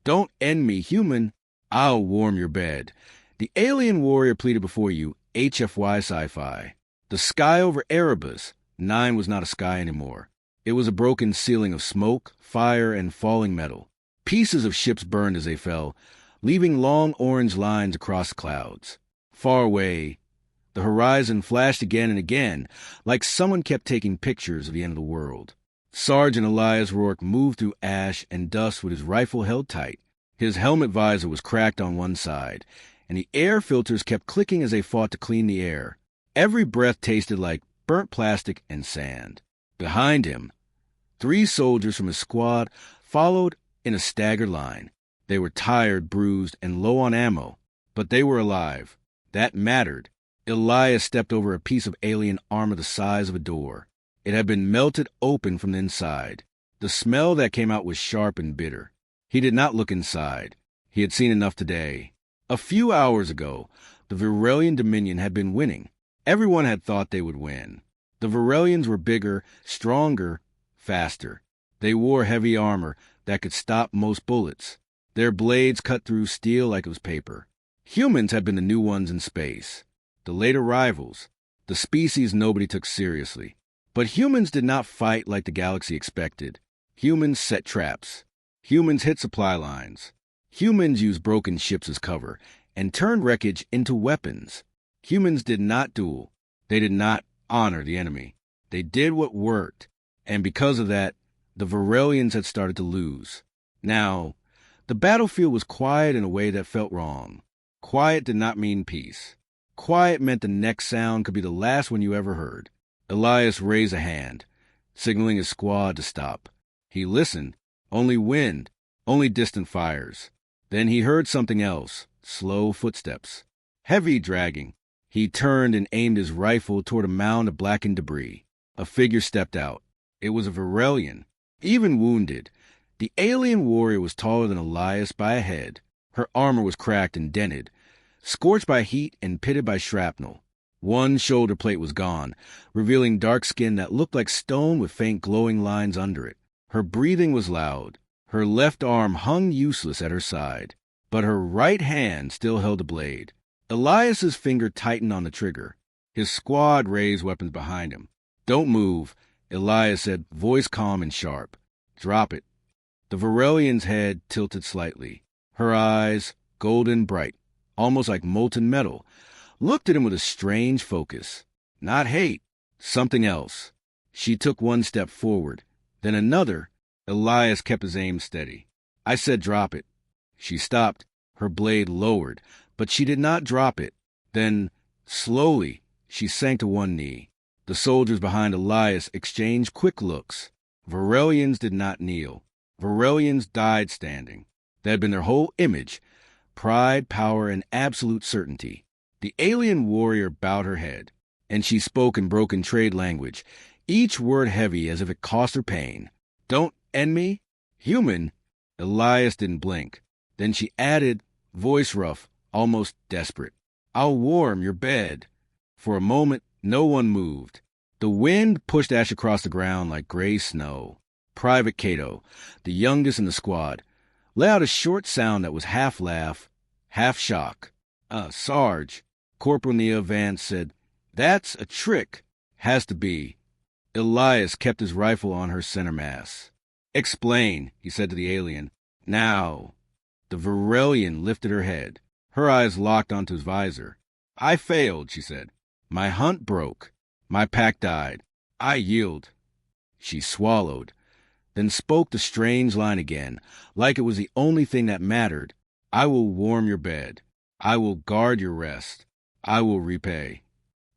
Don't end me, human. I'll warm your bed. The alien warrior pleaded before you, HFY sci-fi. The sky over Erebus, 9 was not a sky anymore. It was a broken ceiling of smoke, fire, and falling metal. Pieces of ships burned as they fell, leaving long orange lines across the clouds. Far away, the horizon flashed again and again, like someone kept taking pictures of the end of the world. Sergeant Elias Rourke moved through ash and dust with his rifle held tight. His helmet visor was cracked on one side, and the air filters kept clicking as they fought to clean the air. Every breath tasted like burnt plastic and sand. Behind him, 3 soldiers from his squad followed in a staggered line. They were tired, bruised, and low on ammo, but they were alive. That mattered. Elias stepped over a piece of alien armor the size of a door. It had been melted open from the inside. The smell that came out was sharp and bitter. He did not look inside. He had seen enough today. A few hours ago, the Virelian Dominion had been winning. Everyone had thought they would win. The Virelians were bigger, stronger, faster. They wore heavy armor that could stop most bullets. Their blades cut through steel like it was paper. Humans had been the new ones in space, the late arrivals, the species nobody took seriously. But humans did not fight like the galaxy expected. Humans set traps. Humans hit supply lines. Humans used broken ships as cover and turned wreckage into weapons. Humans did not duel. They did not honor the enemy. They did what worked, and because of that, the Virelians had started to lose. Now, the battlefield was quiet in a way that felt wrong. Quiet did not mean peace. Quiet meant the next sound could be the last one you ever heard. Elias raised a hand, signaling his squad to stop. He listened. Only wind, only distant fires. Then he heard something else, slow footsteps. Heavy dragging. He turned and aimed his rifle toward a mound of blackened debris. A figure stepped out. It was a Virelian. Even wounded, the alien warrior was taller than Elias by a head. Her armor was cracked and dented, scorched by heat and pitted by shrapnel. One shoulder plate was gone, revealing dark skin that looked like stone with faint glowing lines under it. Her breathing was loud. Her left arm hung useless at her side, but her right hand still held a blade. Elias's finger tightened on the trigger. His squad raised weapons behind him. "Don't move," Elias said, voice calm and sharp. "Drop it." The Virelian's head tilted slightly. Her eyes, golden bright, almost like molten metal, looked at him with a strange focus. Not hate, something else. She took one step forward, then another. Elias kept his aim steady. "I said drop it." She stopped, her blade lowered, but she did not drop it. Then, slowly, she sank to one knee. The soldiers behind Elias exchanged quick looks. Virelians did not kneel. Virelians died standing. That had been their whole image: pride, power, and absolute certainty. The alien warrior bowed her head, and she spoke in broken trade language, each word heavy as if it cost her pain. "Don't end me? Human?" Elias didn't blink. Then she added, voice rough, almost desperate, "I'll warm your bed." For a moment, no one moved. The wind pushed ash across the ground like gray snow. Private Cato, the youngest in the squad, let out a short sound that was half laugh, half shock. Sarge," Corporal Nia Vance said, "that's a trick." "Has to be." Elias kept his rifle on her center mass. "Explain," he said to the alien. "Now." The Virelian lifted her head. Her eyes locked onto his visor. "I failed," she said. "My hunt broke. My pack died. I yield." She swallowed, then spoke the strange line again, like it was the only thing that mattered. "I will warm your bed. I will guard your rest. I will repay."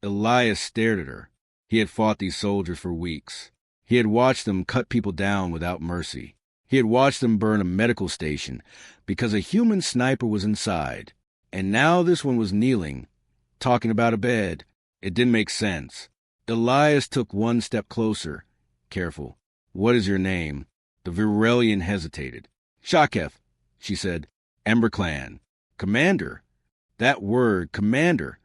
Elias stared at her. He had fought these soldiers for weeks. He had watched them cut people down without mercy. He had watched them burn a medical station because a human sniper was inside. And now this one was kneeling, talking about a bed. It didn't make sense. Elias took one step closer. Careful. "What is your name?" The Virelian hesitated. "Shaketh," she said. "Ember Clan." "Commander." That word, commander,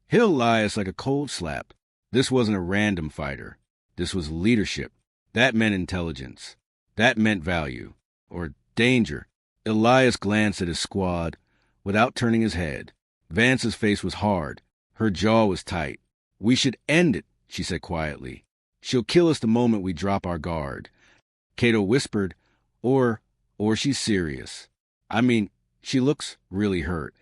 hit Elias like a cold slap. This wasn't a random fighter. This was leadership. That meant intelligence. That meant value. Or danger. Elias glanced at his squad without turning his head. Vance's face was hard. Her jaw was tight. "We should end it," she said quietly. "She'll kill us the moment we drop our guard." Cato whispered, or she's serious. I mean, she looks really hurt."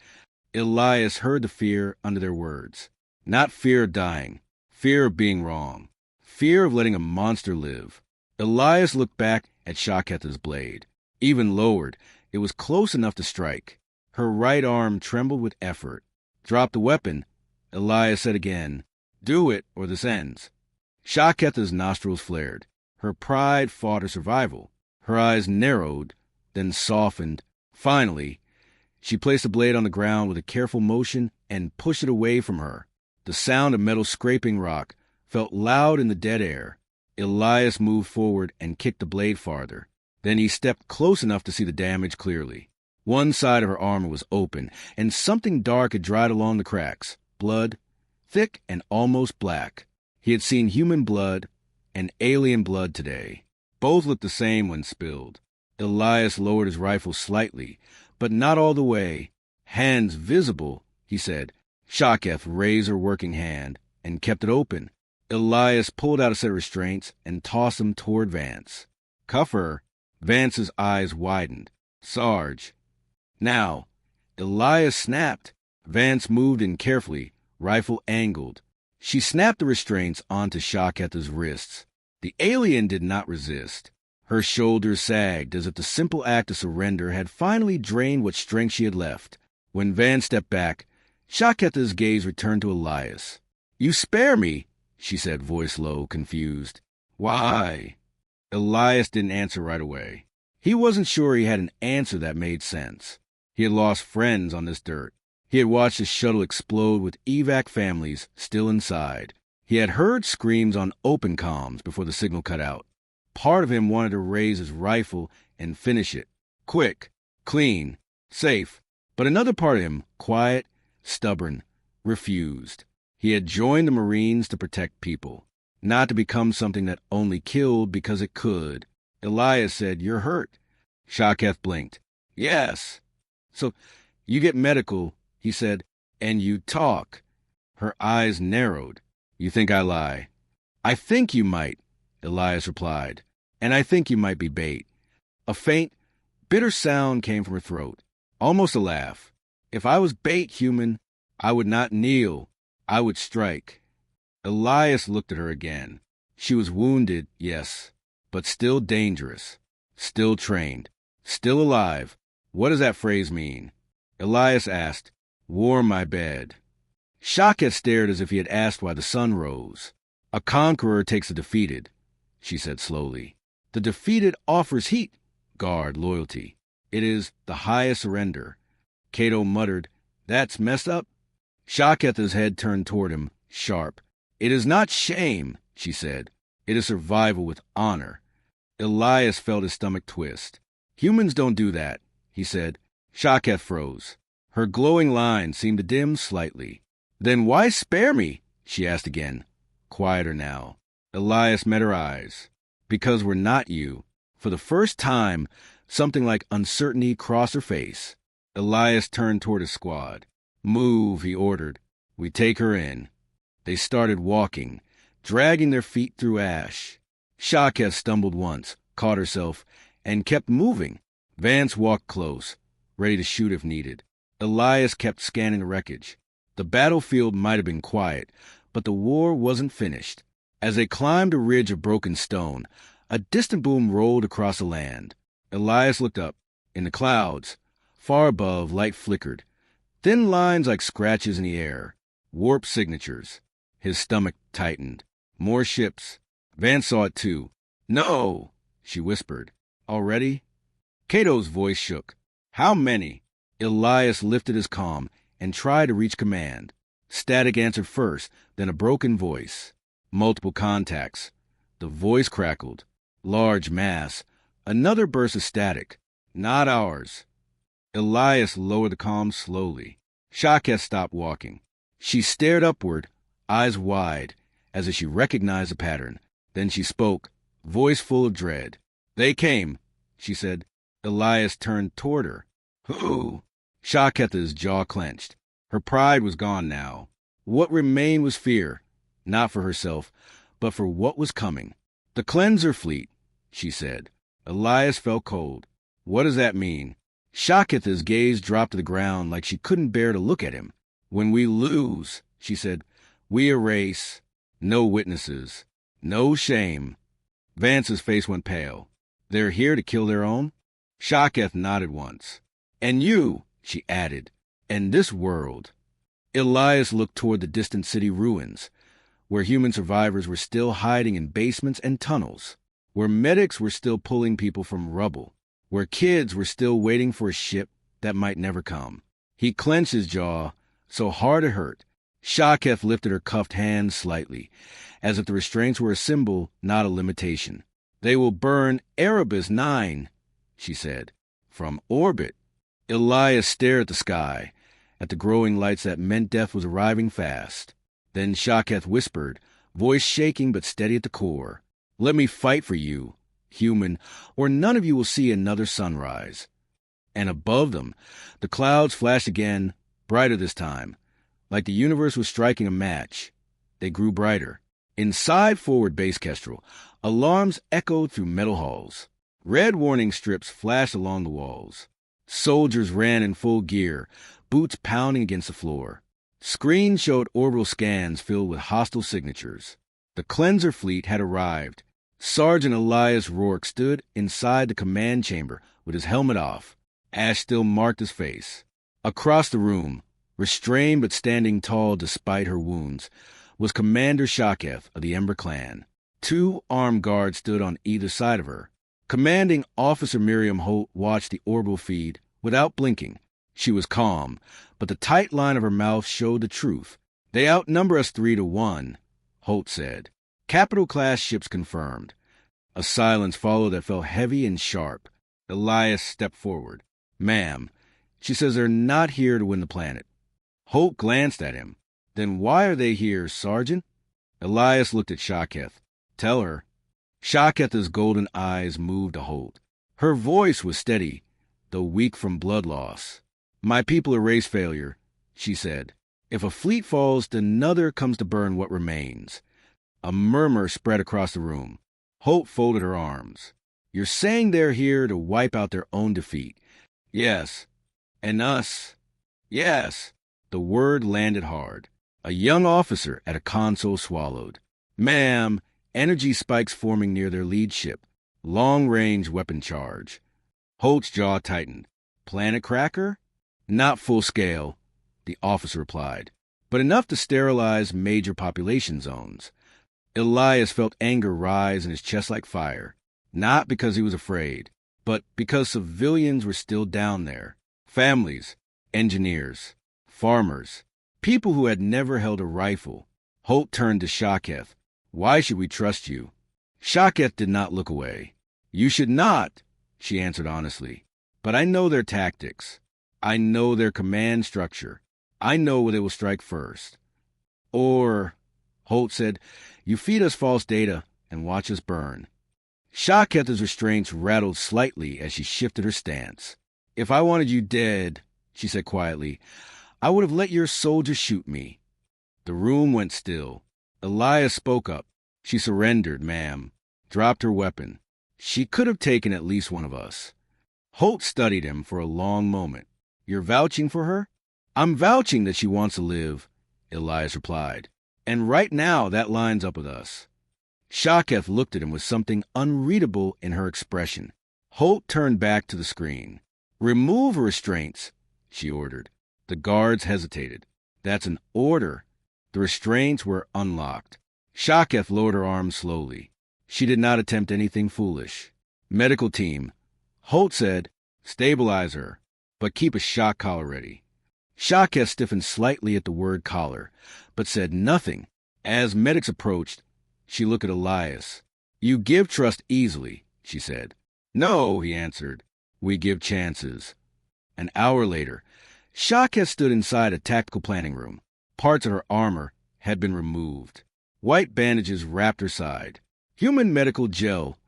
Elias heard the fear under their words. Not fear of dying, fear of being wrong, fear of letting a monster live. Elias looked back at Shaketha's blade. Even lowered, it was close enough to strike. Her right arm trembled with effort. "Drop the weapon," Elias said again. "Do it, or this ends." Shaketha's nostrils flared. Her pride fought her survival. Her eyes narrowed, then softened. Finally, she placed the blade on the ground with a careful motion and pushed it away from her. The sound of metal scraping rock felt loud in the dead air. Elias moved forward and kicked the blade farther. Then he stepped close enough to see the damage clearly. One side of her armor was open, and something dark had dried along the cracks. Blood, thick and almost black. He had seen human blood and alien blood today. Both looked the same when spilled. Elias lowered his rifle slightly, but not all the way. "Hands visible," he said. Shaketh raised her working hand and kept it open. Elias pulled out a set of restraints and tossed them toward Vance. "Cuff her." Vance's eyes widened. "Sarge." "Now." Elias snapped. Vance moved in carefully, rifle angled. She snapped the restraints onto Shaketha's wrists. The alien did not resist. Her shoulders sagged as if the simple act of surrender had finally drained what strength she had left. When Vance stepped back, Shaketha's gaze returned to Elias. "You spare me," she said, voice low, confused. "Why?" Elias didn't answer right away. He wasn't sure he had an answer that made sense. He had lost friends on this dirt. He had watched the shuttle explode with evac families still inside. He had heard screams on open comms before the signal cut out. Part of him wanted to raise his rifle and finish it. Quick, clean, safe. But another part of him, quiet, stubborn, refused. He had joined the Marines to protect people, not to become something that only killed because it could. Elias said, "You're hurt." Shaketh blinked. "Yes." "So you get medical," he said, "and you talk." Her eyes narrowed. "You think I lie?" "I think you might," Elias replied. "And I think you might be bait." A faint, bitter sound came from her throat, almost a laugh. "If I was bait, human, I would not kneel. I would strike." Elias looked at her again. She was wounded, yes, but still dangerous, still trained, still alive. What does that phrase mean? Elias asked, "Warm my bed." Shaketh stared as if he had asked why the sun rose. "A conqueror takes a defeated," she said slowly. "The defeated offers heat, guard, loyalty. It is the highest surrender." Cato muttered, "That's messed up." Shaketha's head turned toward him, sharp. "It is not shame," she said. "It is survival with honor." Elias felt his stomach twist. "Humans don't do that," he said. Shaketh froze. Her glowing lines seemed to dim slightly. "Then why spare me?" she asked again, quieter now. Elias met her eyes. "Because we're not you." For the first time, something like uncertainty crossed her face. Elias turned toward his squad. "Move," he ordered. "We take her in." They started walking, dragging their feet through ash. Shaketh stumbled once, caught herself, and kept moving. Vance walked close, ready to shoot if needed. Elias kept scanning the wreckage. The battlefield might have been quiet, but the war wasn't finished. As they climbed a ridge of broken stone, a distant boom rolled across the land. Elias looked up. In the clouds, far above, light flickered. Thin lines like scratches in the air. Warp signatures. His stomach tightened. More ships. Vance saw it too. "No," she whispered. "Already?" Cato's voice shook. "How many?" Elias lifted his comm and tried to reach command. Static answered first, then a broken voice. Multiple contacts. The voice crackled. Large mass. Another burst of static. "Not ours." Elias lowered the comm slowly. Shaketh stopped walking. She stared upward, eyes wide, as if she recognized the pattern. Then she spoke, voice full of dread. "They came," she said. Elias turned toward her. Who? Shaketha's jaw clenched. Her pride was gone now. What remained was fear, not for herself, but for what was coming. The cleanser fleet, she said. Elias felt cold. What does that mean? Shaketha's gaze dropped to the ground like she couldn't bear to look at him. When we lose, she said, we erase. No witnesses. No shame. Vance's face went pale. They're here to kill their own? Shaketh nodded once. And you, she added, and this world. Elias looked toward the distant city ruins, where human survivors were still hiding in basements and tunnels, where medics were still pulling people from rubble, where kids were still waiting for a ship that might never come. He clenched his jaw so hard it hurt. Shaketh lifted her cuffed hands slightly, as if the restraints were a symbol, not a limitation. They will burn Erebus 9, she said. From orbit. Elias stared at the sky, at the growing lights that meant death was arriving fast. Then Shaketh whispered, voice shaking but steady at the core, let me fight for you, human, or none of you will see another sunrise. And above them, the clouds flashed again, brighter this time, like the universe was striking a match. They grew brighter. Inside forward base Kestrel, alarms echoed through metal halls. Red warning strips flashed along the walls. Soldiers ran in full gear, boots pounding against the floor. Screens showed orbital scans filled with hostile signatures. The cleanser fleet had arrived. Sergeant Elias Rourke stood inside the command chamber with his helmet off. Ash still marked his face. Across the room, restrained but standing tall despite her wounds, was Commander Shaketh of the Ember Clan. 2 armed guards stood on either side of her. Commanding Officer Miriam Holt watched the orbital feed without blinking. She was calm, but the tight line of her mouth showed the truth. They outnumber us 3-1, Holt said. Capital-class ships confirmed. A silence followed that felt heavy and sharp. Elias stepped forward. Ma'am, she says they're not here to win the planet. Holt glanced at him. Then why are they here, Sergeant? Elias looked at Shaketh. Tell her. Shaketh's golden eyes moved to Holt. Her voice was steady, though weak from blood loss. My people erase failure, she said. If a fleet falls, then another comes to burn what remains. A murmur spread across the room. Holt folded her arms. You're saying they're here to wipe out their own defeat. Yes. And us. Yes. The word landed hard. A young officer at a console swallowed. Ma'am, energy spikes forming near their lead ship. Long-range weapon charge. Holt's jaw tightened. Planet cracker? Not full scale, the officer replied, but enough to sterilize major population zones. Elias felt anger rise in his chest like fire, not because he was afraid, but because civilians were still down there. Families, engineers, farmers, people who had never held a rifle. Holt turned to Shaketh. Why should we trust you? Shaketh did not look away. You should not, she answered honestly. But I know their tactics. I know their command structure. I know where they will strike first. Or, Holt said, you feed us false data and watch us burn. Shaketh's restraints rattled slightly as she shifted her stance. If I wanted you dead, she said quietly, I would have let your soldiers shoot me. The room went still. Elias spoke up. She surrendered, ma'am. Dropped her weapon. She could have taken at least one of us. Holt studied him for a long moment. You're vouching for her? I'm vouching that she wants to live, Elias replied. And right now that lines up with us. Shaketh looked at him with something unreadable in her expression. Holt turned back to the screen. Remove restraints, she ordered. The guards hesitated. That's an order. The restraints were unlocked. Shaketh lowered her arms slowly. She did not attempt anything foolish. Medical team. Holt said, stabilize her, but keep a shock collar ready. Shaketh stiffened slightly at the word collar, but said nothing. As medics approached, she looked at Elias. You give trust easily, she said. No, he answered. We give chances. An hour later, Shaketh stood inside a tactical planning room. Parts of her armor had been removed. White bandages wrapped her side. Human medical gel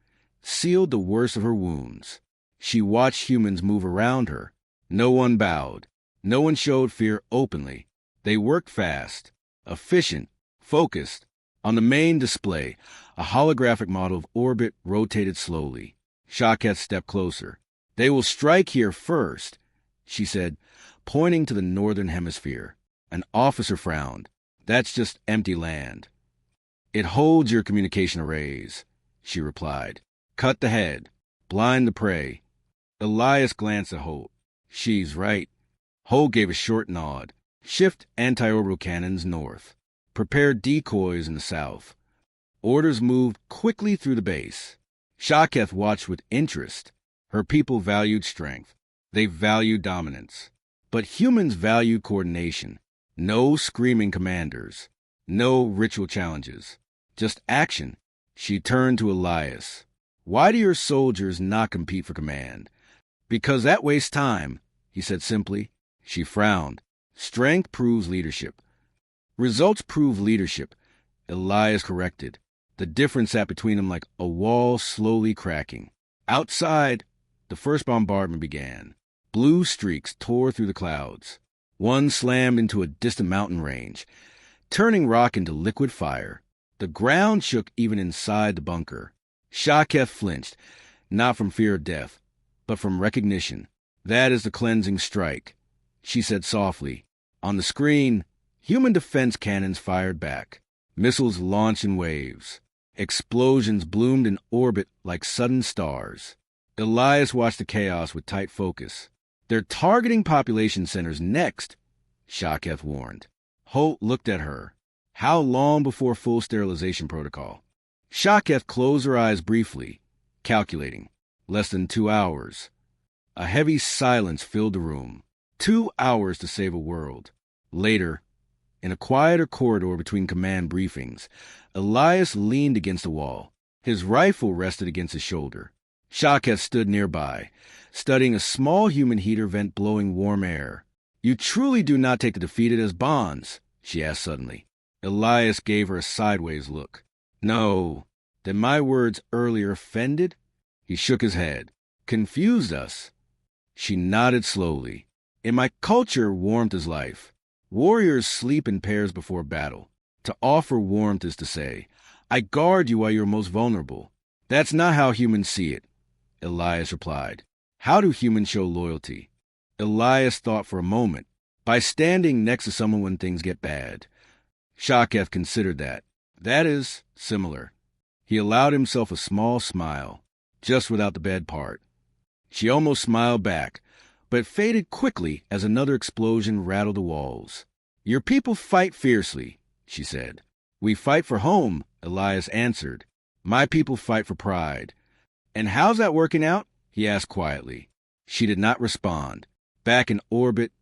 sealed the worst of her wounds. She watched humans move around her. No one bowed. No one showed fear openly. They worked fast, efficient, focused. On the main display, a holographic model of orbit rotated slowly. Shaketh stepped closer. "They will strike here first," she said, pointing to the northern hemisphere. An officer frowned. "That's just empty land." "It holds your communication arrays," she replied. "Cut the head. Blind the prey." Elias glanced at Holt. "She's right." Holt gave a short nod. "Shift anti-orbital cannons north. Prepare decoys in the south." Orders moved quickly through the base. Shaketh watched with interest. Her people valued strength. They valued dominance. But humans valued coordination. No screaming commanders. No ritual challenges. Just action. She turned to Elias. "Why do your soldiers not compete for command?" "Because that wastes time," he said simply. She frowned. "Strength proves leadership." "Results prove leadership," Elias corrected. The difference sat between them like a wall slowly cracking. Outside, the first bombardment began. Blue streaks tore through the clouds. One slammed into a distant mountain range, turning rock into liquid fire. The ground shook even inside the bunker. Shaketh flinched, not from fear of death, but from recognition. "That is the cleansing strike," she said softly. On the screen, human defense cannons fired back. Missiles launched in waves. Explosions bloomed in orbit like sudden stars. Elias watched the chaos with tight focus. "They're targeting population centers next," Shaketh warned. Holt looked at her. "How long before full sterilization protocol?" Shaketh closed her eyes briefly, calculating. "Less than 2 hours." A heavy silence filled the room. 2 hours to save a world. Later, in a quieter corridor between command briefings, Elias leaned against a wall. His rifle rested against his shoulder. Shaketh stood nearby, studying a small human heater vent blowing warm air. "You truly do not take the defeated as bonds?" she asked suddenly. Elias gave her a sideways look. "No. Then my words earlier offended?" He shook his head. "Confused us?" She nodded slowly. "In my culture, warmth is life. Warriors sleep in pairs before battle. To offer warmth is to say, I guard you while you're most vulnerable. That's not how humans see it," Elias replied. "How do humans show loyalty?" Elias thought for a moment. "By standing next to someone when things get bad." Shaketh considered that. "That is similar." He allowed himself a small smile, just without the bad part. She almost smiled back, but it faded quickly as another explosion rattled the walls. "Your people fight fiercely," she said. "We fight for home," Elias answered. "My people fight for pride." "And how's that working out?" he asked quietly. She did not respond. Back in orbit,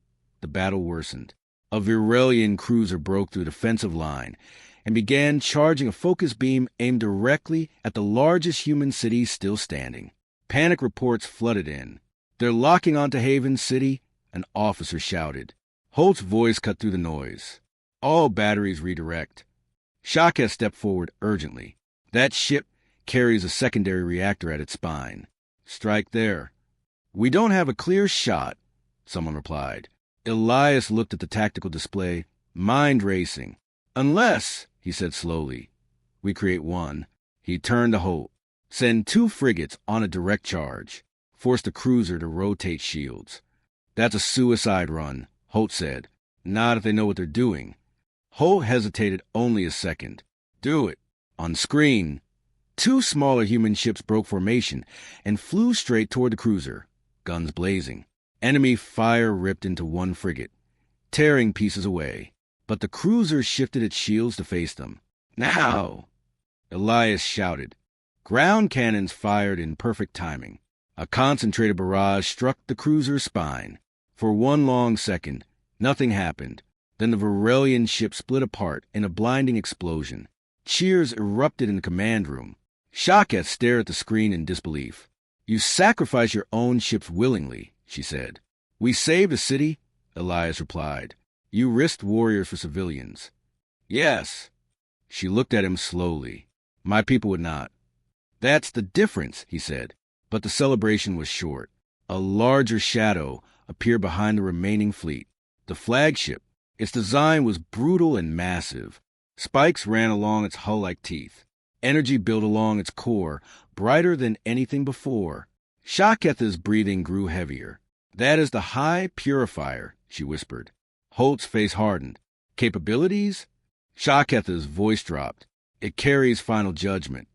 the battle worsened. A Virelian cruiser broke through the defensive line and began charging a focus beam aimed directly at the largest human city still standing. Panic reports flooded in. "They're locking onto Haven City," an officer shouted. Holt's voice cut through the noise. "All batteries redirect." Shaketh stepped forward urgently. "That ship carries a secondary reactor at its spine. Strike there." "We don't have a clear shot," someone replied. Elias looked at the tactical display, mind racing. "Unless," he said slowly, "we create one." He turned to Holt. "Send 2 frigates on a direct charge. Force the cruiser to rotate shields." "That's a suicide run," Holt said. "Not if they know what they're doing." Holt hesitated only a second. "Do it." On screen, 2 smaller human ships broke formation and flew straight toward the cruiser, guns blazing. Enemy fire ripped into one frigate, tearing pieces away. But the cruiser shifted its shields to face them. "Now!" Elias shouted. Ground cannons fired in perfect timing. A concentrated barrage struck the cruiser's spine. For one long second, nothing happened. Then the Virelian ship split apart in a blinding explosion. Cheers erupted in the command room. Shaketh stared at the screen in disbelief. "You sacrifice your own ships willingly," she said. "We saved a city," Elias replied. "You risked warriors for civilians." "Yes." She looked at him slowly. "My people would not." "That's the difference," he said. But the celebration was short. A larger shadow appeared behind the remaining fleet. The flagship. Its design was brutal and massive. Spikes ran along its hull like teeth. Energy built along its core, brighter than anything before. Shaketh's breathing grew heavier. "That is the high purifier," she whispered. Holt's face hardened. "Capabilities?" Shaketh's voice dropped. "It carries final judgment."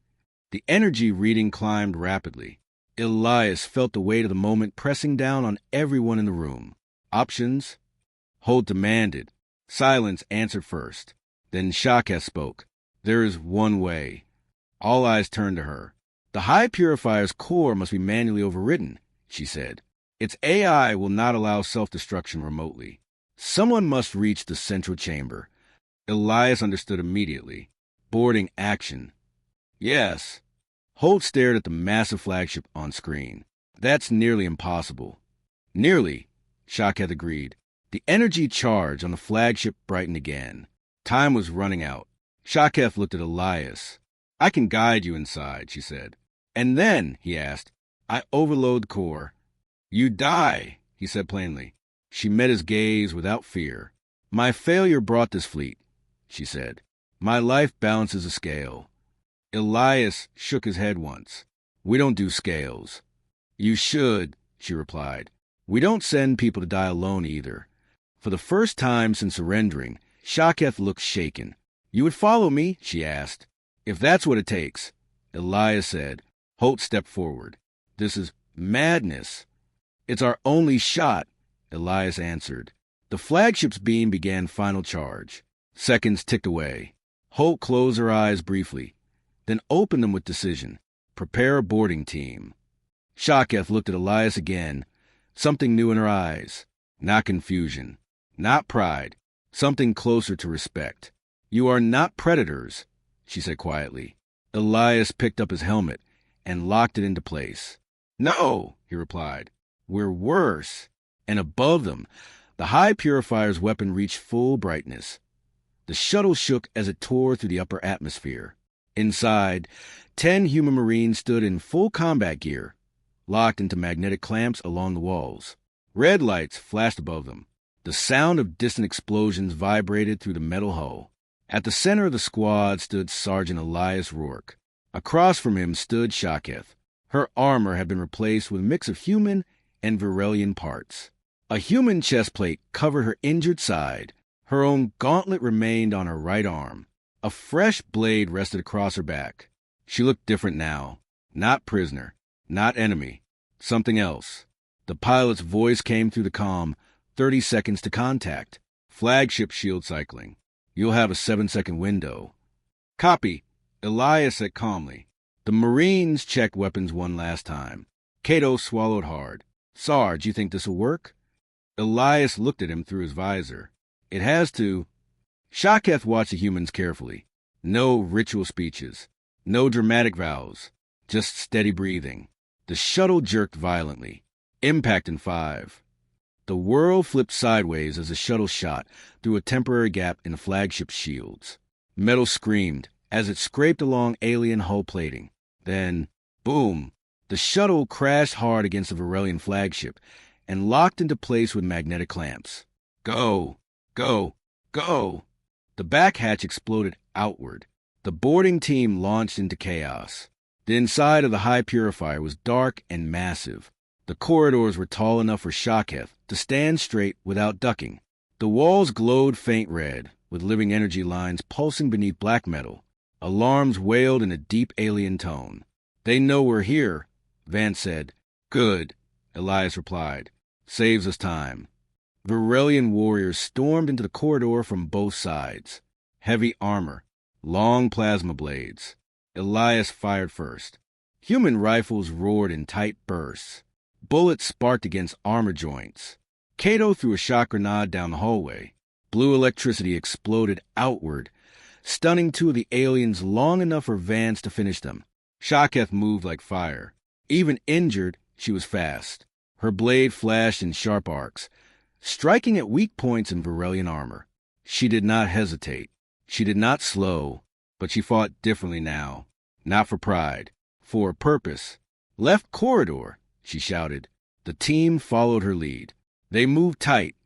The energy reading climbed rapidly. Elias felt the weight of the moment pressing down on everyone in the room. "Options?" Holt demanded. Silence answered first. Then Shaketh spoke. "There is one way." All eyes turned to her. "The high purifier's core must be manually overridden," she said. "Its AI will not allow self-destruction remotely. Someone must reach the central chamber." Elias understood immediately. Boarding action. "Yes." Holt stared at the massive flagship on screen. "That's nearly impossible." "Nearly," Shaketh agreed. The energy charge on the flagship brightened again. Time was running out. Shaketh looked at Elias. "I can guide you inside," she said. "And then," he asked, "I overload the core." "You die," he said plainly. She met his gaze without fear. "My failure brought this fleet," she said. "My life balances a scale." Elias shook his head once. "We don't do scales." "You should," she replied. "We don't send people to die alone either." For the first time since surrendering, Shaketh looked shaken. "You would follow me?" she asked. "If that's what it takes," Elias said. Holt stepped forward. "This is madness." "It's our only shot," Elias answered. The flagship's beam began final charge. Seconds ticked away. Holt closed her eyes briefly, then opened them with decision. "Prepare a boarding team." Shaketh looked at Elias again, something new in her eyes. Not confusion, not pride, something closer to respect. "You are not predators," she said quietly. Elias picked up his helmet and locked it into place. "No," he replied. "We're worse." And above them, the high purifier's weapon reached full brightness. The shuttle shook as it tore through the upper atmosphere. Inside, 10 human Marines stood in full combat gear, locked into magnetic clamps along the walls. Red lights flashed above them. The sound of distant explosions vibrated through the metal hull. At the center of the squad stood Sergeant Elias Rourke. Across from him stood Shaketh. Her armor had been replaced with a mix of human and Virelian parts. A human chest plate covered her injured side. Her own gauntlet remained on her right arm. A fresh blade rested across her back. She looked different now. Not prisoner. Not enemy. Something else. The pilot's voice came through the comm. 30 seconds to contact. Flagship shield cycling. You'll have a 7-second window. "Copy," Elias said calmly. The Marines checked weapons one last time. Cato swallowed hard. "Sarge, you think this'll work?" Elias looked at him through his visor. "It has to." Shaketh watched the humans carefully. No ritual speeches. No dramatic vows. Just steady breathing. The shuttle jerked violently. Impact in 5. The world flipped sideways as the shuttle shot through a temporary gap in the flagship's shields. Metal screamed as it scraped along alien hull plating. Then, boom, the shuttle crashed hard against the Virelian flagship and locked into place with magnetic clamps. "Go! Go! Go!" The back hatch exploded outward. The boarding team launched into chaos. The inside of the high purifier was dark and massive. The corridors were tall enough for Shaketh to stand straight without ducking. The walls glowed faint red, with living energy lines pulsing beneath black metal. Alarms wailed in a deep alien tone. "They know we're here," Vance said. "Good," Elias replied. "Saves us time." Virelian warriors stormed into the corridor from both sides. Heavy armor, long plasma blades. Elias fired first. Human rifles roared in tight bursts. Bullets sparked against armor joints. Cato threw a shock grenade down the hallway. Blue electricity exploded outward, stunning 2 of the aliens long enough for Vance to finish them. Shaketh moved like fire. Even injured, she was fast. Her blade flashed in sharp arcs, striking at weak points in Virelian armor. She did not hesitate. She did not slow, but she fought differently now. Not for pride, for a purpose. "Left corridor," she shouted. The team followed her lead. They moved tight,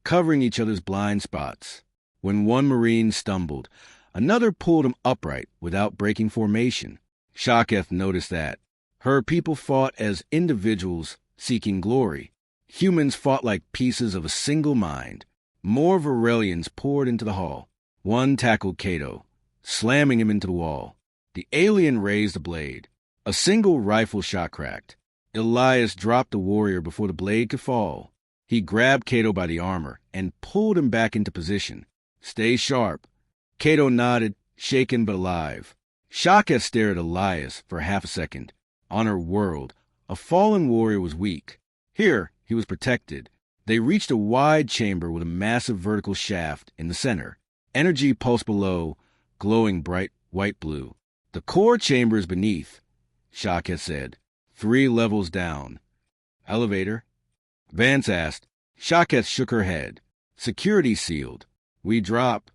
covering each other's blind spots. When one Marine stumbled, another pulled him upright without breaking formation. Shaketh noticed that. Her people fought as individuals seeking glory. Humans fought like pieces of a single mind. More Varelians poured into the hall. One tackled Cato, slamming him into the wall. The alien raised a blade. A single rifle shot cracked. Elias dropped the warrior before the blade could fall. He grabbed Cato by the armor and pulled him back into position. Stay sharp. Cato nodded, shaken but alive. Shaketh stared at Elias for half a second. On her world, a fallen warrior was weak. Here, he was protected. They reached a wide chamber with a massive vertical shaft in the center. Energy pulsed below, glowing bright white-blue. The core chamber is beneath, Shaketh said. 3 levels down. Elevator? Vance asked. Shaketh shook her head. Security sealed. We drop.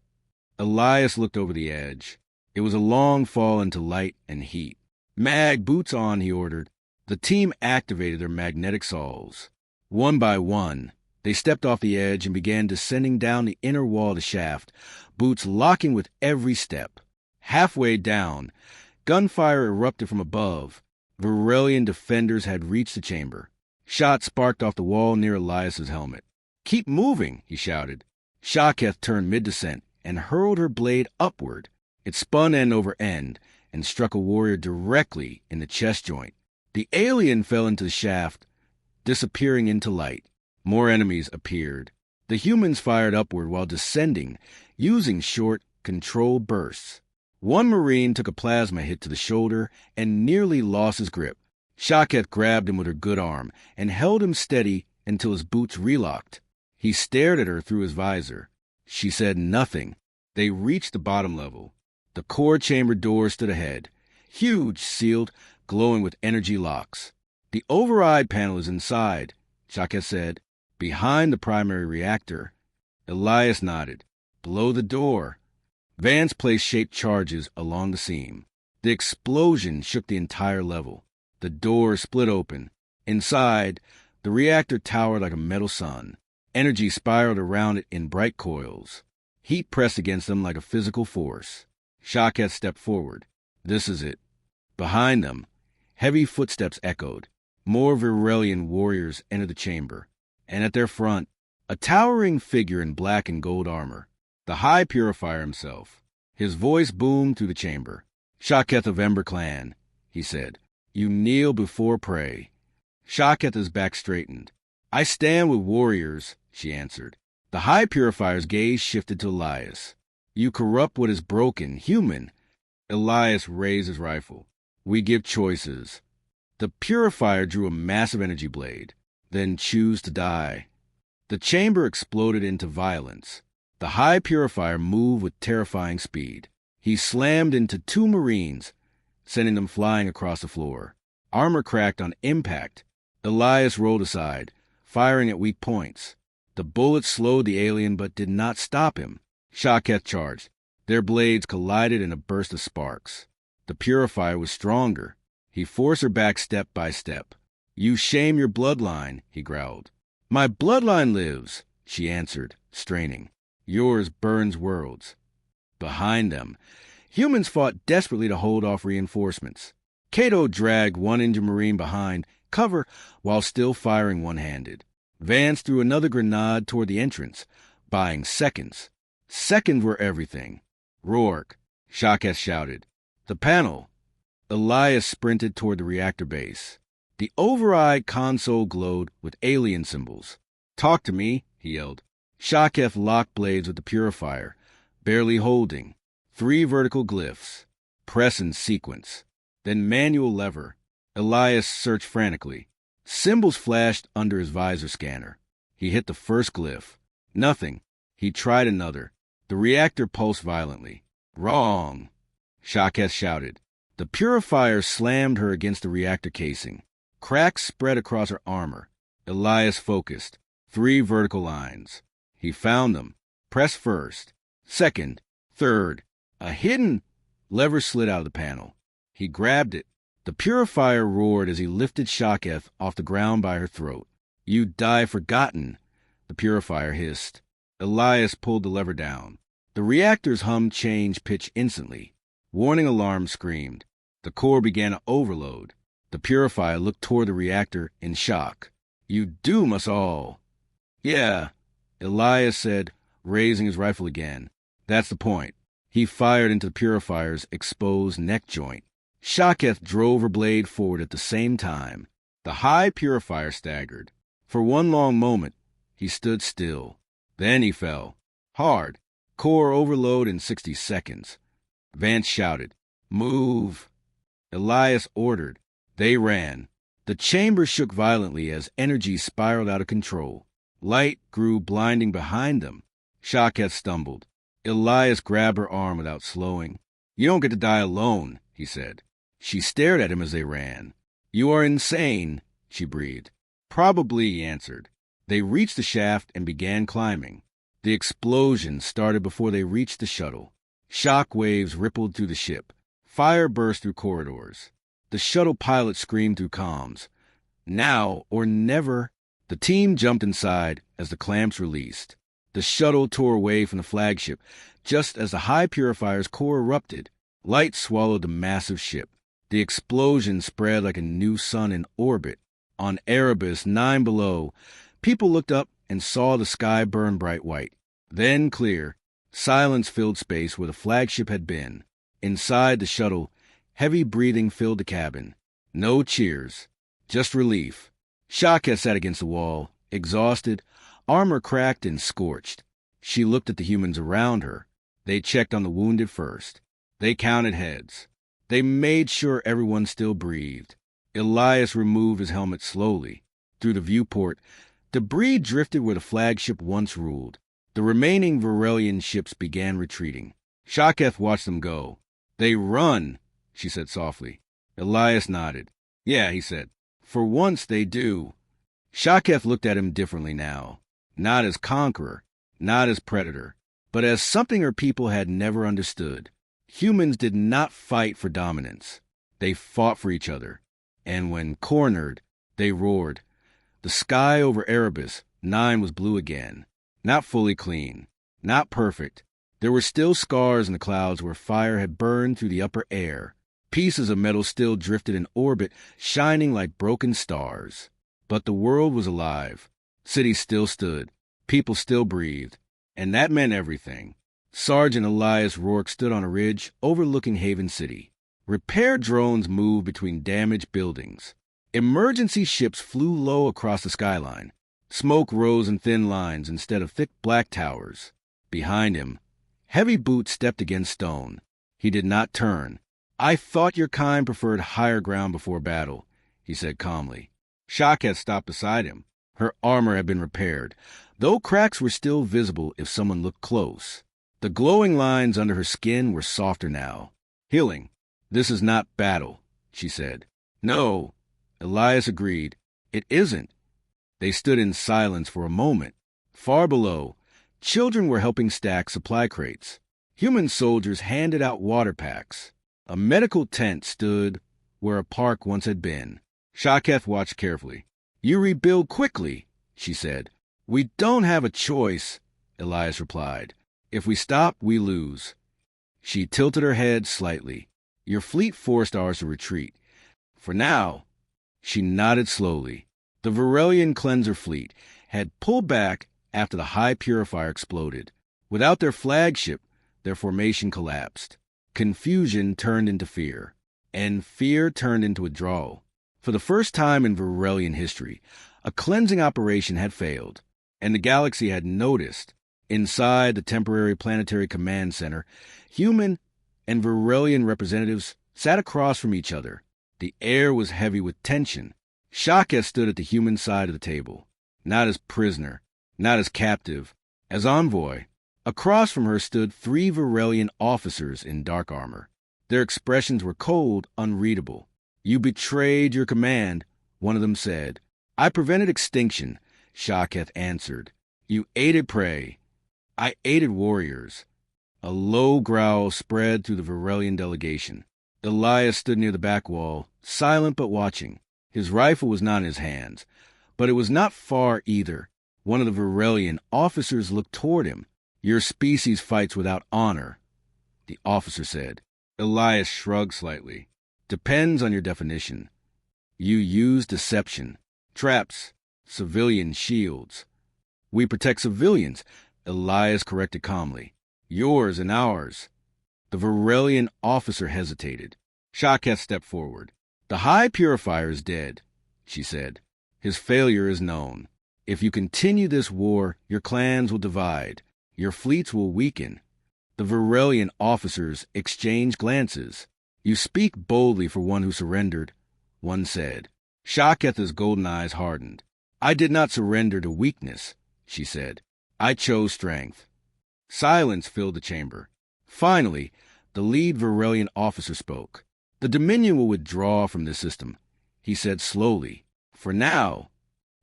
Elias looked over the edge. It was a long fall into light and heat. Mag, boots on, he ordered. The team activated their magnetic saws. One by one, they stepped off the edge and began descending down the inner wall of the shaft, boots locking with every step. Halfway down, gunfire erupted from above. Varelian defenders had reached the chamber. Shots sparked off the wall near Elias's helmet. Keep moving, he shouted. Shaketh turned mid-descent and hurled her blade upward. It spun end over end and struck a warrior directly in the chest joint. The alien fell into the shaft, disappearing into light. More enemies appeared. The humans fired upward while descending, using short, controlled bursts. One Marine took a plasma hit to the shoulder and nearly lost his grip. Shaketh grabbed him with her good arm and held him steady until his boots relocked. He stared at her through his visor. She said nothing. They reached the bottom level. The core chamber door stood ahead, huge, sealed, glowing with energy locks. The override panel is inside, Shaketh said, behind the primary reactor. Elias nodded. Below the door. Vance placed shaped charges along the seam. The explosion shook the entire level. The door split open. Inside, the reactor towered like a metal sun. Energy spiraled around it in bright coils. Heat pressed against them like a physical force. Shaketh stepped forward. This is it. Behind them, heavy footsteps echoed. More Varelian warriors entered the chamber. And at their front, a towering figure in black and gold armor. The High Purifier himself. His voice boomed through the chamber. Shaketh of Ember Clan, he said. You kneel before prey. Shaketh's back straightened. I stand with warriors, she answered. The High Purifier's gaze shifted to Elias. You corrupt what is broken, human. Elias raised his rifle. We give choices. The Purifier drew a massive energy blade. Then choose to die. The chamber exploded into violence. The High Purifier moved with terrifying speed. He slammed into 2 Marines, sending them flying across the floor. Armor cracked on impact. Elias rolled aside, firing at weak points. The bullets slowed the alien but did not stop him. Shaketh charged. Their blades collided in a burst of sparks. The Purifier was stronger. He forced her back step by step. You shame your bloodline, he growled. My bloodline lives, she answered, straining. Yours burns worlds. Behind them, humans fought desperately to hold off reinforcements. Cato dragged one injured Marine behind cover while still firing one-handed. Vance threw another grenade toward the entrance, buying seconds. Seconds were everything. Rourke, Shaketh shouted. The panel. Elias sprinted toward the reactor base. The override console glowed with alien symbols. Talk to me, he yelled. Shaketh locked blades with the Purifier, barely holding. 3 vertical glyphs. Press in sequence. Then manual lever. Elias searched frantically. Symbols flashed under his visor scanner. He hit the first glyph. Nothing. He tried another. The reactor pulsed violently. Wrong, Shaketh shouted. The Purifier slammed her against the reactor casing. Cracks spread across her armor. Elias focused. 3 vertical lines. He found them. Press first. Second. Third. A hidden lever slid out of the panel. He grabbed it. The Purifier roared as he lifted Shaketh off the ground by her throat. You die forgotten, the purifier hissed. Elias pulled the lever down. The reactor's hum changed pitch instantly. Warning alarm screamed. The core began to overload. The purifier looked toward the reactor in shock. You doom us all. Yeah, Elias said, raising his rifle again. That's the point. He fired into the purifier's exposed neck joint. Shaketh drove her blade forward at the same time. The high purifier staggered. For one long moment, he stood still. Then he fell. Hard. Core overload in 60 seconds. Vance shouted, "Move!" Elias ordered. They ran. The chamber shook violently as energy spiraled out of control. Light grew blinding behind them. Shaketh stumbled. Elias grabbed her arm without slowing. "You don't get to die alone," he said. She stared at him as they ran. "You are insane," she breathed. "Probably," he answered. They reached the shaft and began climbing. The explosion started before they reached the shuttle. Shock waves rippled through the ship. Fire burst through corridors. The shuttle pilot screamed through comms. Now or never. The team jumped inside as the clamps released. The shuttle tore away from the flagship just as the high purifier's core erupted. Light swallowed the massive ship. The explosion spread like a new sun in orbit. On Erebus, 9 below, people looked up and saw the sky burn bright white. Then clear. Silence filled space where the flagship had been. Inside the shuttle, heavy breathing filled the cabin. No cheers, just relief. Shaka sat against the wall, exhausted, armor cracked and scorched. She looked at the humans around her. They checked on the wounded first. They counted heads. They made sure everyone still breathed. Elias removed his helmet slowly. Through the viewport, debris drifted where the flagship once ruled. The remaining Varelian ships began retreating. Shaketh watched them go. "They run," she said softly. Elias nodded. "Yeah," he said. "For once they do." Shaketh looked at him differently now. Not as conqueror, not as predator, but as something her people had never understood. Humans did not fight for dominance. They fought for each other. And when cornered, they roared. The sky over Erebus, 9 was blue again. Not fully clean. Not perfect. There were still scars in the clouds where fire had burned through the upper air. Pieces of metal still drifted in orbit, shining like broken stars. But the world was alive. Cities still stood. People still breathed. And that meant everything. Sergeant Elias Rourke stood on a ridge overlooking Haven City. Repair drones moved between damaged buildings. Emergency ships flew low across the skyline. Smoke rose in thin lines instead of thick black towers. Behind him, heavy boots stepped against stone. He did not turn. "I thought your kind preferred higher ground before battle," he said calmly. Shaketh stopped beside him. Her armor had been repaired, though cracks were still visible if someone looked close. The glowing lines under her skin were softer now. "Healing. This is not battle," she said. "No," Elias agreed. "It isn't." They stood in silence for a moment. Far below, children were helping stack supply crates. Human soldiers handed out water packs. A medical tent stood where a park once had been. Shaketh watched carefully. "You rebuild quickly," she said. "We don't have a choice," Elias replied. "If we stop, we lose." She tilted her head slightly. "Your fleet forced ours to retreat. For now." She nodded slowly. The Varelian cleanser fleet had pulled back after the high purifier exploded. Without their flagship, their formation collapsed. Confusion turned into fear, and fear turned into withdrawal. For the first time in Varelian history, a cleansing operation had failed, and the galaxy had noticed. Inside the temporary planetary command center, human and Varelian representatives sat across from each other. The air was heavy with tension. Shaka stood at the human side of the table, not as prisoner, not as captive, as envoy. Across from her stood 3 Varelian officers in dark armor. Their expressions were cold, unreadable. "You betrayed your command," one of them said. "I prevented extinction," Shaketh answered. "You aided prey. I aided warriors." A low growl spread through the Varelian delegation. Elias stood near the back wall, silent but watching. His rifle was not in his hands, But it was not far either. One of the Varelian officers looked toward him. "Your species fights without honor," the officer said. Elias shrugged slightly. "Depends on your definition. You use deception, traps, civilian shields." "We protect civilians," Elias corrected calmly. "Yours and ours." The Varelian officer hesitated. Shaketh stepped forward. "The High Purifier is dead," she said. "His failure is known. If you continue this war, your clans will divide. Your fleets will weaken." The Varelian officers exchanged glances. "You speak boldly for one who surrendered," one said. Shaketh's golden eyes hardened. "I did not surrender to weakness," she said. "I chose strength." Silence filled the chamber. Finally, the lead Varelian officer spoke. "The Dominion will withdraw from this system," he said slowly. "For now."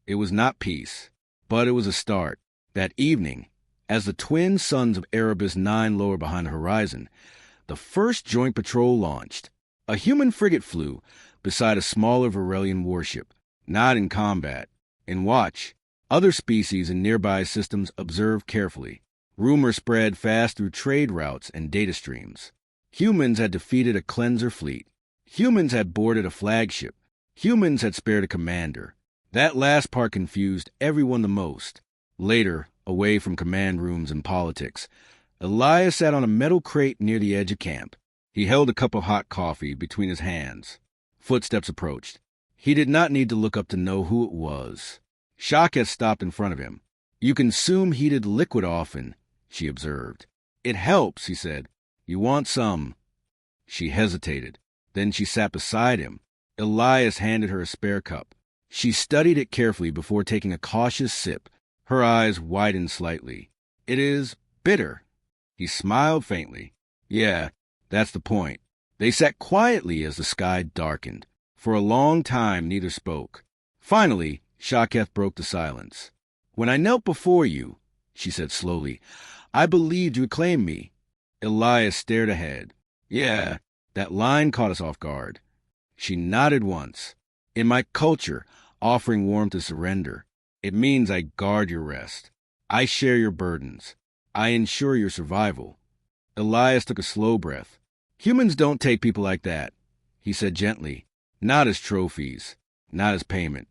It was not peace, but it was a start. That evening, as the twin suns of Erebus 9 lower behind the horizon, the first joint patrol launched. A human frigate flew beside a smaller Varelian warship, not in combat. In watch, other species in nearby systems observed carefully. Rumor spread fast through trade routes and data streams. Humans had defeated a cleanser fleet. Humans had boarded a flagship. Humans had spared a commander. That last part confused everyone the most. Later, away from command rooms and politics, Elias sat on a metal crate near the edge of camp. He held a cup of hot coffee between his hands. Footsteps approached. He did not need to look up to know who it was. Shaketh stopped in front of him. "You consume heated liquid often," she observed. "It helps," he said. "You want some?" She hesitated. Then she sat beside him. Elias handed her a spare cup. She studied it carefully before taking a cautious sip. Her eyes widened slightly. "It is bitter." He smiled faintly. "Yeah, that's the point." They sat quietly as the sky darkened. For a long time, neither spoke. Finally, Shaketh broke the silence. "When I knelt before you," she said slowly, "I believed you would claim me." Elias stared ahead. "Yeah, that line caught us off guard." She nodded once. "In my culture, offering warmth is surrender. It means I guard your rest. I share your burdens. I ensure your survival." Elias took a slow breath. "Humans don't take people like that," he said gently. "Not as trophies. Not as payment."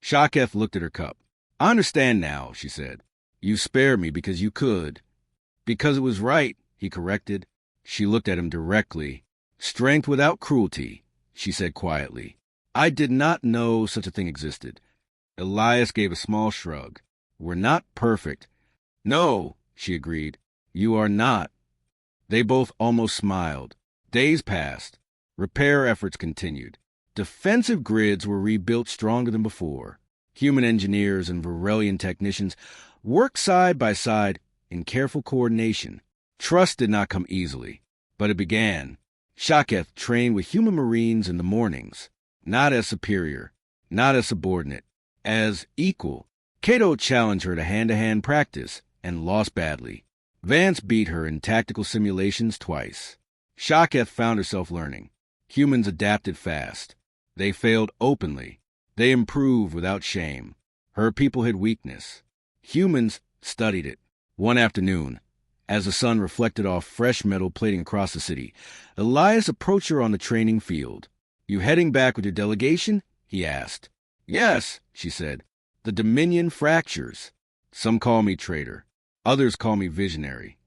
Shaketh looked at her cup. "I understand now," she said. "You spared me because you could." "Because it was right," he corrected. She looked at him directly. "Strength without cruelty," she said quietly. "I did not know such a thing existed." Elias gave a small shrug. "We're not perfect." "No," she agreed. "You are not." They both almost smiled. Days passed. Repair efforts continued. Defensive grids were rebuilt stronger than before. Human engineers and Varelian technicians worked side by side in careful coordination. Trust did not come easily, but it began. Shaketh trained with human marines in the mornings, not as superior, not as subordinate, as equal. Cato challenged her to hand-to-hand practice and lost badly. Vance beat her in tactical simulations twice. Shaketh found herself learning. Humans adapted fast. They failed openly. They improved without shame. Her people had weakness. Humans studied it. One afternoon, as the sun reflected off fresh metal plating across the city, Elias approached her on the training field. "You heading back with your delegation?" he asked. "Yes," she said. "The Dominion fractures. Some call me traitor. Others call me visionary."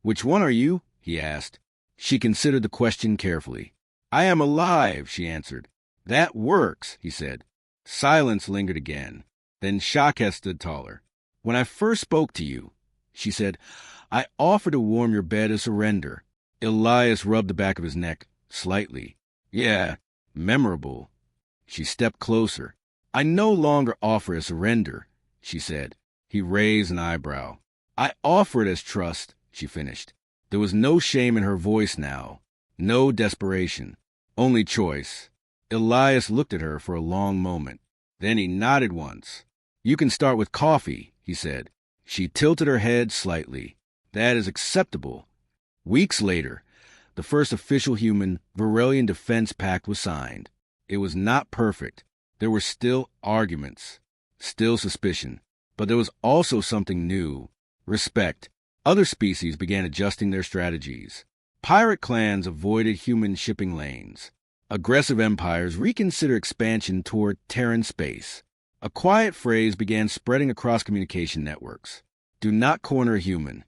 "Which one are you?" he asked. She considered the question carefully. "I am alive," she answered. "That works," he said. Silence lingered again. Then Shaketh stood taller. "When I first spoke to you," she said, "I offered to warm your bed as surrender." Elias rubbed the back of his neck slightly. "Yeah, memorable." She stepped closer. "I no longer offer as surrender," she said. He raised an eyebrow. "I offer it as trust," she finished. There was no shame in her voice now, no desperation, only choice. Elias looked at her for a long moment. Then he nodded once. "You can start with coffee," he said. She tilted her head slightly. "That is acceptable." Weeks later, the first official human Varelian Defense Pact was signed. It was not perfect. There were still arguments. Still suspicion. But there was also something new. Respect. Other species began adjusting their strategies. Pirate clans avoided human shipping lanes. Aggressive empires reconsidered expansion toward Terran space. A quiet phrase began spreading across communication networks. Do not corner a human.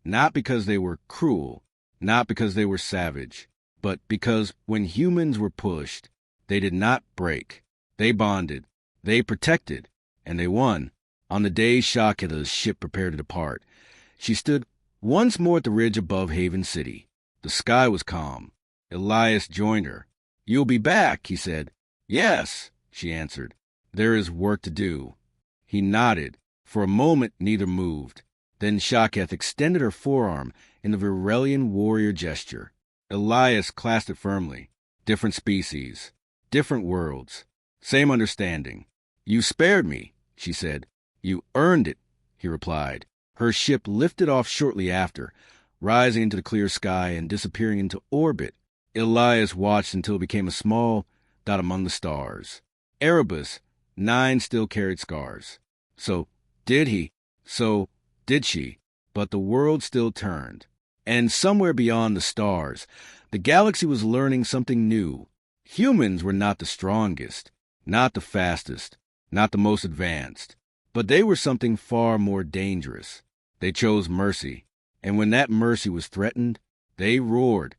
Not because they were cruel, not because they were savage, but because when humans were pushed, they did not break. They bonded, they protected, and they won. On the day Shaketa's ship prepared to depart, she stood once more at the ridge above Haven City. The sky was calm. Elias joined her. "You'll be back," he said. "Yes," she answered. "There is work to do." He nodded. For a moment, neither moved. Then Shaketh extended her forearm in the Virelian warrior gesture. Elias clasped it firmly. Different species, different worlds, same understanding. "You spared me," she said. "You earned it," he replied. Her ship lifted off shortly after, rising into the clear sky and disappearing into orbit. Elias watched until it became a small dot among the stars. Erebus, 9 still carried scars. So did he. So did she. But the world still turned. And somewhere beyond the stars, the galaxy was learning something new. Humans were not the strongest, not the fastest, not the most advanced. But they were something far more dangerous. They chose mercy. And when that mercy was threatened, they roared.